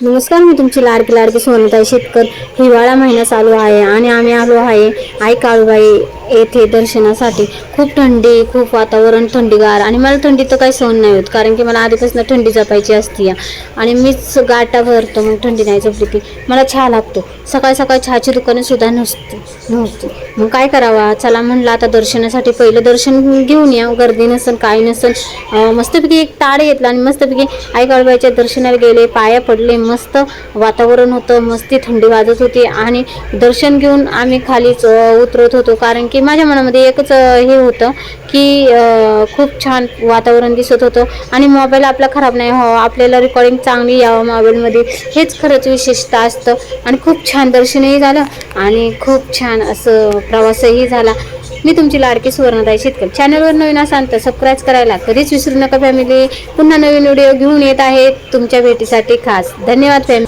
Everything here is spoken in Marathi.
नमस्कार, मी तुमची लाडकी सोनताई शेतकर. हिवाळा महिना चालू आहे आणि आम्ही आलो आहे आई काळूबाई येथे दर्शनासाठी. खूप थंडी, खूप वातावरण थंडीगार आणि मला थंडी तर काही सहन नाही होत, कारण की मला आधीपासून थंडी जपायची असते आणि मीच गाठा भरतो मग थंडी नाही जपली की मला चहा लागतो. सकाळी सकाळी चहाची दुकानं सुद्धा नव्हती. मग काय करावा, चला म्हणलं आता दर्शनासाठी पहिलं दर्शन घेऊन या. गर्दी नसन काही नसन. मस्तपैकी एक ताड घेतला आणि मस्तपैकी आई काळूबाईच्या दर्शनाला गेले, पाया पडले. मस्त वातावरण होतं, मस्ती थंडी वाजत होती आणि दर्शन घेऊन आम्ही खालीच उतरत होतो, कारण की माझ्या मनामध्ये एकच हे होतं की खूप छान वातावरण दिसत होतं आणि मोबाईल आपला खराब नाही व्हावा, आपल्याला रेकॉर्डिंग चांगली यावं मोबाईलमध्ये, हेच खरंच विशेषता असतं. आणि खूप छान दर्शनही झालं आणि खूप छान असं प्रवासही झाला. मी तुमची लाडकी सुवर्णताई शेतकर. चॅनलवर नवीन असाल तर सबस्क्राईब करायला कधीच विसरू नका फॅमिली. पुन्हा नवीन व्हिडिओ घेऊन येत आहे तुमच्या भेटीसाठी खास. धन्यवाद फॅमिली.